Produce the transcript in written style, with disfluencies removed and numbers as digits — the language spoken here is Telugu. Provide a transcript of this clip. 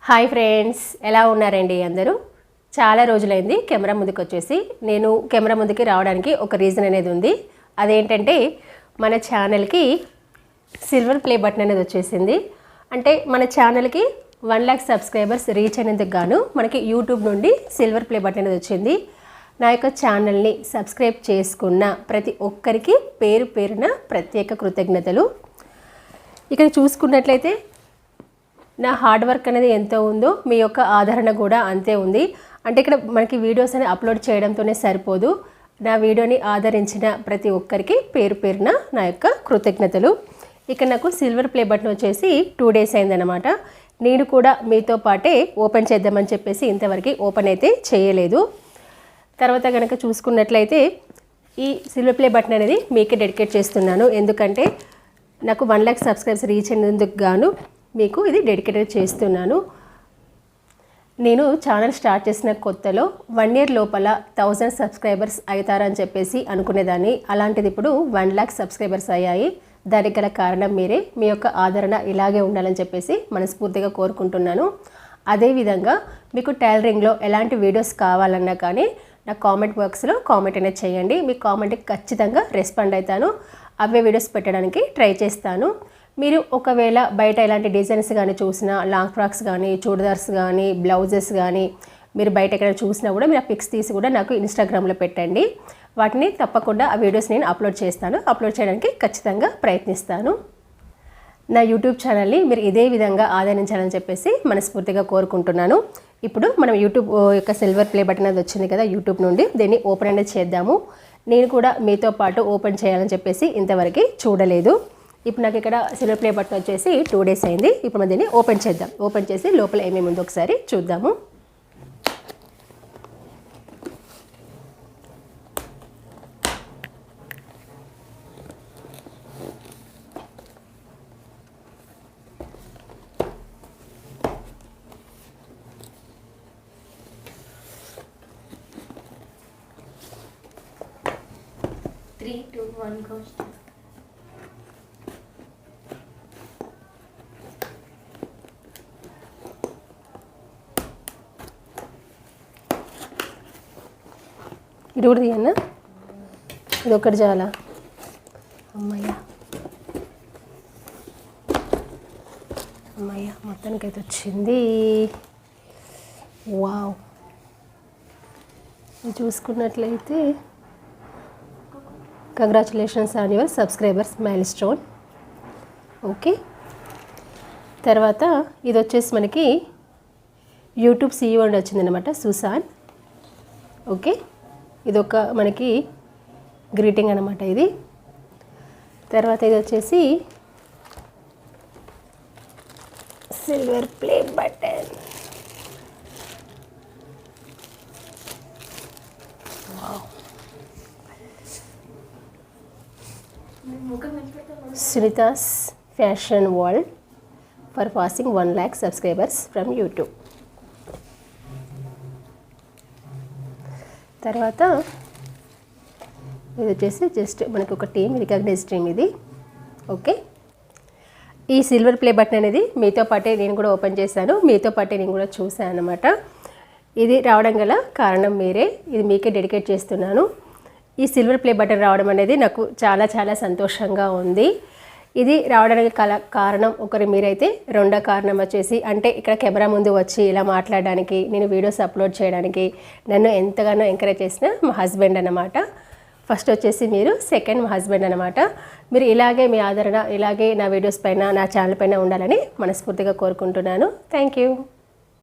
హాయ్ ఫ్రెండ్స్, ఎలా ఉన్నారండి అందరూ? చాలా రోజులైంది కెమెరా ముందుకు వచ్చేసి. నేను కెమెరా ముందుకి రావడానికి ఒక రీజన్ అనేది ఉంది. అదేంటంటే మన ఛానల్కి సిల్వర్ ప్లే బటన్ అనేది వచ్చేసింది. అంటే మన ఛానల్కి 1 లక్ష సబ్స్క్రైబర్స్ రీచ్ అయినందుకు గాను మనకి యూట్యూబ్ నుండి సిల్వర్ ప్లే బటన్ అనేది వచ్చింది. నా యొక్క ఛానల్ని సబ్స్క్రైబ్ చేసుకున్న ప్రతి ఒక్కరికి పేరు పేరున ప్రత్యేక కృతజ్ఞతలు. ఇక్కడ చూసుకున్నట్లయితే నా హార్డ్ వర్క్ అనేది ఎంత ఉందో మీ యొక్క ఆదరణ కూడా అంతే ఉంది. అంటే ఇక్కడ మనకి వీడియోస్ అని అప్లోడ్ చేయడంతోనే సరిపోదు. నా వీడియోని ఆదరించిన ప్రతి ఒక్కరికి పేరు పేరున నా యొక్క కృతజ్ఞతలు. ఇక్కడ నాకు సిల్వర్ ప్లే బటన్ వచ్చేసి 2 డేస్ అయిందనమాట. నేను కూడా మీతో పాటే ఓపెన్ చేద్దామని చెప్పేసి ఇంతవరకు ఓపెన్ అయితే చేయలేదు. తర్వాత కనుక చూసుకున్నట్లయితే ఈ సిల్వర్ ప్లే బటన్ అనేది మీకే డెడికేట్ చేస్తున్నాను. ఎందుకంటే నాకు 1 లక్ష సబ్స్క్రైబర్స్ రీచ్ అయినందుకు గాను మీకు ఇది డెడికేటెడ్ చేస్తున్నాను. నేను ఛానల్ స్టార్ట్ చేసిన కొత్తలో 1 ఇయర్ లోపల 1000 సబ్స్క్రైబర్స్ అవుతారని చెప్పేసి అనుకునేదాన్ని. అలాంటిది ఇప్పుడు 1 లక్ష సబ్స్క్రైబర్స్ అయ్యాయి. దానికి గల కారణం మీరే. మీ యొక్క ఆదరణ ఇలాగే ఉండాలని చెప్పేసి మనస్ఫూర్తిగా కోరుకుంటున్నాను. అదేవిధంగా మీకు టైలరింగ్లో ఎలాంటి వీడియోస్ కావాలన్నా కానీ నా కామెంట్ బాక్స్లో కామెంట్ అనేది చేయండి. మీ కామెంట్కి ఖచ్చితంగా రెస్పాండ్ అవుతాను. అవే వీడియోస్ పెట్టడానికి ట్రై చేస్తాను. మీరు ఒకవేళ బయట ఎలాంటి డిజైన్స్ కానీ చూసినా, లాంగ్ ఫ్రాక్స్ కానీ, చూడిదార్స్ కానీ, బ్లౌజెస్ కానీ మీరు బయట ఎక్కడ చూసినా కూడా మీరు ఆ పిక్స్ తీసి కూడా నాకు ఇన్స్టాగ్రామ్లో పెట్టండి. వాటిని తప్పకుండా ఆ వీడియోస్ నేను అప్లోడ్ చేస్తాను. అప్లోడ్ చేయడానికి ఖచ్చితంగా ప్రయత్నిస్తాను. నా యూట్యూబ్ ఛానల్ని మీరు ఇదే విధంగా ఆదరించాలని చెప్పేసి మనస్ఫూర్తిగా కోరుకుంటున్నాను. ఇప్పుడు మనం యూట్యూబ్ యొక్క సిల్వర్ ప్లే బటన్ అది వచ్చింది కదా యూట్యూబ్ నుండి, దీన్ని ఓపెన్ అనేది చేద్దాము. నేను కూడా మీతో పాటు ఓపెన్ చేయాలని చెప్పేసి ఇంతవరకు చూడలేదు. ఇప్పుడు నాకు ఇక్కడ సిల్వర్ ప్లే బటన్ వచ్చేసి 2 డేస్ అయింది. ఇప్పుడు మనం దీన్ని ఓపెన్ చేద్దాం. ఓపెన్ చేసి లోపల ఏమేమి ఉందో ఒకసారి చూద్దాము. Three, two, one, go. ఇది కూడా తీయన్నా, ఇది ఒకటి చాలా. అమ్మయ్య అమ్మయ్య మొత్తానికైతే వచ్చింది. వావ్, ఇది చూసుకున్నట్లయితే congratulations on your subscribers mile stone. Okay, తర్వాత ఇది వచ్చేసి మనకి యూట్యూబ్ CEO అని వచ్చిందనమాట, సుసాన్. ఓకే, ఇదొక మనకి గ్రీటింగ్ అనమాట ఇది. తర్వాత ఇది వచ్చేసి silver play button. Sunita's fashion world for passing 1 lakh subscribers from YouTube. తర్వాత ఇది వచ్చేసి జస్ట్ మనకు ఒక టీమ్, రికగ్నైజ్ టీమ్ ఇది. ఓకే, ఈ సిల్వర్ ప్లే బటన్ అనేది మీతో పాటే నేను కూడా ఓపెన్ చేశాను, మీతో పాటే నేను కూడా చూశాను అనమాట. ఇది రావడం గల కారణం మీరే. ఇది మీకే డెడికేట్ చేస్తున్నాను. ఈ సిల్వర్ ప్లే బటన్ రావడం అనేది నాకు చాలా చాలా సంతోషంగా ఉంది. ఇది రావడానికి కారణం ఒకరి మీరైతే, రెండో కారణం వచ్చేసి అంటే ఇక్కడ కెమెరా ముందు వచ్చి ఇలా మాట్లాడడానికి, నేను వీడియోస్ అప్లోడ్ చేయడానికి నన్ను ఎంతగానో ఎంకరేజ్ చేసిన మా హస్బెండ్ అన్నమాట. ఫస్ట్ వచ్చేసి మీరు, సెకండ్ మా హస్బెండ్ అనమాట. మీరు ఇలాగే మీ ఆదరణ ఇలాగే నా వీడియోస్ పైన, నా ఛానల్ పైన ఉండాలని మనస్ఫూర్తిగా కోరుకుంటున్నాను. Thank you.